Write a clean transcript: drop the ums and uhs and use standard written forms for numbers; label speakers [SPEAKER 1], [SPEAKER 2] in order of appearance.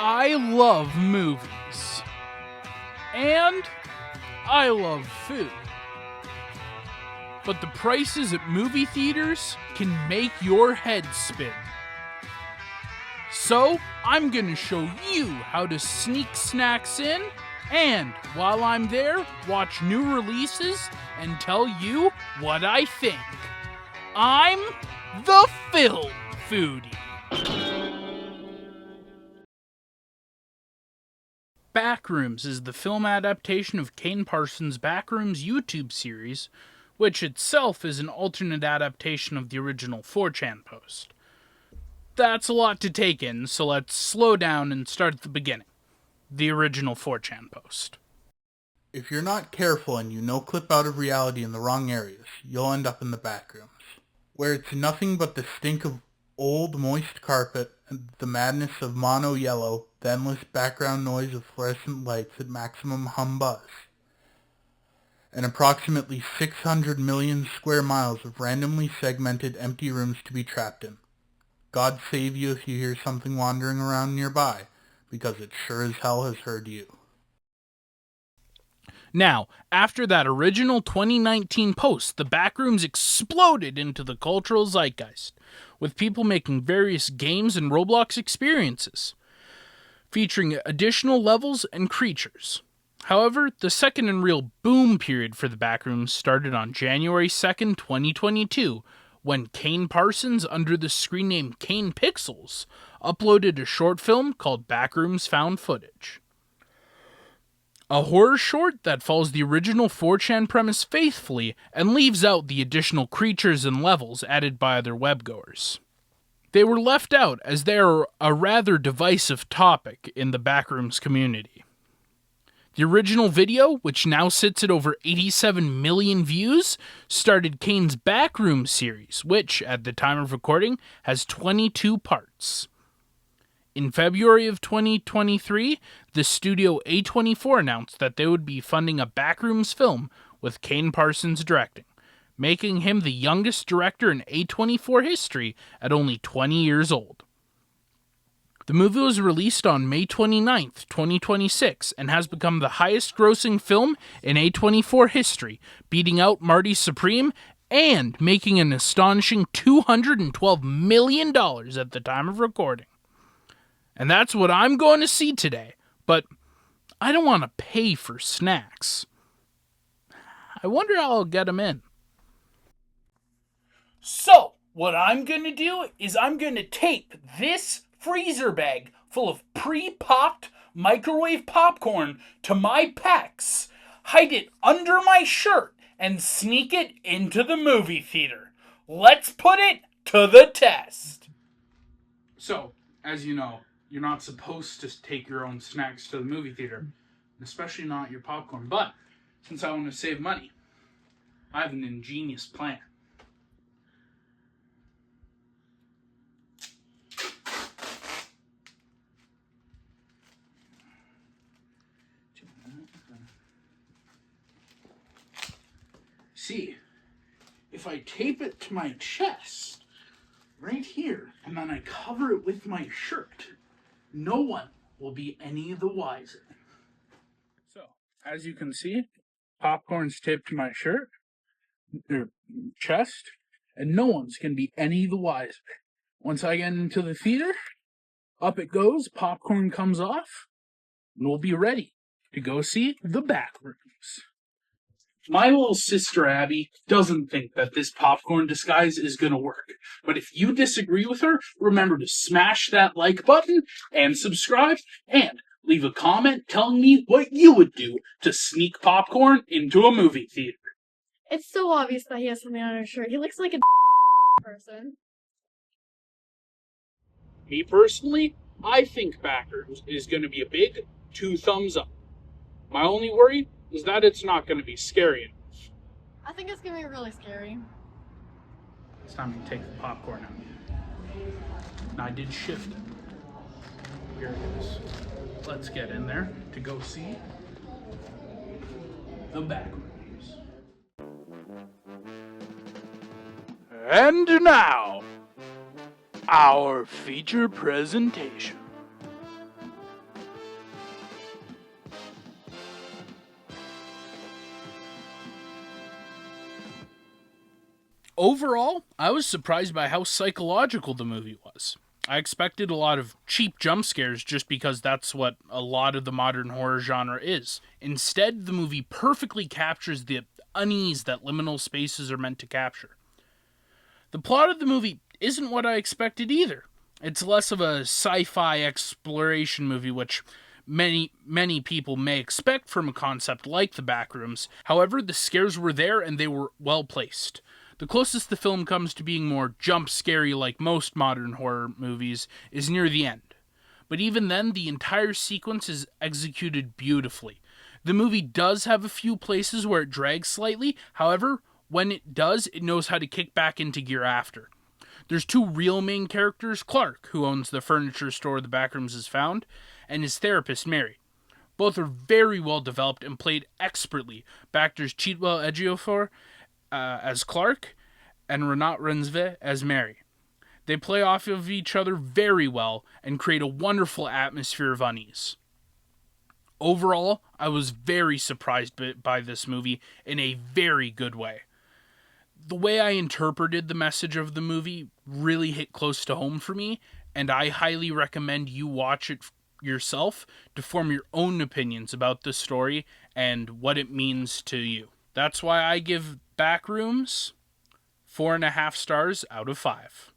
[SPEAKER 1] I love movies. And I love food. But the prices at movie theaters can make your head spin. So, I'm gonna show you how to sneak snacks in, and while I'm there, watch new releases and tell you what I think. I'm the Film Foodie. Backrooms is the film adaptation of Kane Parsons' Backrooms YouTube series, which itself is an alternate adaptation of the original 4chan post. That's a lot to take in, so let's slow down and start at the beginning. The original 4chan post.
[SPEAKER 2] If you're not careful and you no-clip out of reality in the wrong areas, you'll end up in the backrooms, where it's nothing but the stink of old, moist carpet, and the madness of mono yellow, the endless background noise of fluorescent lights at maximum hum buzz, and approximately 600 million square miles of randomly segmented empty rooms to be trapped in. God save you if you hear something wandering around nearby, because it sure as hell has heard you.
[SPEAKER 1] Now, after that original 2019 post, the Backrooms exploded into the cultural zeitgeist, with people making various games and Roblox experiences, featuring additional levels and creatures. However, the second and real boom period for the Backrooms started on January 2nd, 2022, when Kane Parsons, under the screen name Kane Pixels, uploaded a short film called Backrooms Found Footage. A horror short that follows the original 4chan premise faithfully and leaves out the additional creatures and levels added by other webgoers. They were left out as they are a rather divisive topic in the Backrooms community. The original video, which now sits at over 87 million views, started Kane's Backrooms series, which, at the time of recording, has 22 parts. In February of 2023, the studio A24 announced that they would be funding a Backrooms film with Kane Parsons directing, making him the youngest director in A24 history at only 20 years old. The movie was released on May 29th, 2026, and has become the highest-grossing film in A24 history, beating out Marty Supreme and making an astonishing $212 million at the time of recording. And that's what I'm going to see today, but I don't want to pay for snacks. I wonder how I'll get them in. So, what I'm going to do is I'm going to tape this freezer bag full of pre-popped microwave popcorn to my pecs, hide it under my shirt, and sneak it into the movie theater. Let's put it to the test. So, as you know, you're not supposed to take your own snacks to the movie theater, especially not your popcorn. But, since I want to save money, I have an ingenious plan. See, if I tape it to my chest, right here, and then I cover it with my shirt, no one will be any the wiser. So, as you can see, popcorn's taped to my shirt, or chest, and no one's going to be any the wiser. Once I get into the theater, up it goes, popcorn comes off, and we'll be ready to go see the Backrooms. My little sister Abby doesn't think that this popcorn disguise is going to work. But if you disagree with her, remember to smash that like button and subscribe and leave a comment telling me what you would do to sneak popcorn into a movie theater.
[SPEAKER 3] It's so obvious that he has something on his shirt. He looks like a person.
[SPEAKER 1] Me personally, I think Backrooms is going to be a big 2 thumbs up. My only worry is that it's not going to be scary enough.
[SPEAKER 3] I think it's going to be really scary.
[SPEAKER 1] It's time to take the popcorn out. Now I did shift it. Here it is. Let's get in there to go see the Backrooms. And now, our feature presentation. Overall, I was surprised by how psychological the movie was. I expected a lot of cheap jump scares just because that's what a lot of the modern horror genre is. Instead, the movie perfectly captures the unease that liminal spaces are meant to capture. The plot of the movie isn't what I expected either. It's less of a sci-fi exploration movie, which many people may expect from a concept like the Backrooms. However, the scares were there and they were well placed. The closest the film comes to being more jump scary like most modern horror movies is near the end. But even then, the entire sequence is executed beautifully. The movie does have a few places where it drags slightly, however, when it does, it knows how to kick back into gear after. There's two real main characters, Clark, who owns the furniture store the Backrooms is found, and his therapist, Mary. Both are very well developed and played expertly by actors Chiwetel Ejiofor as Clark and Renat Rensve as Mary. They play off of each other very well and create a wonderful atmosphere of unease. Overall, I was very surprised by this movie in a very good way. The way I interpreted the message of the movie really hit close to home for me, and I highly recommend you watch it yourself to form your own opinions about the story and what it means to you. That's why I give Backrooms 4.5 stars out of 5.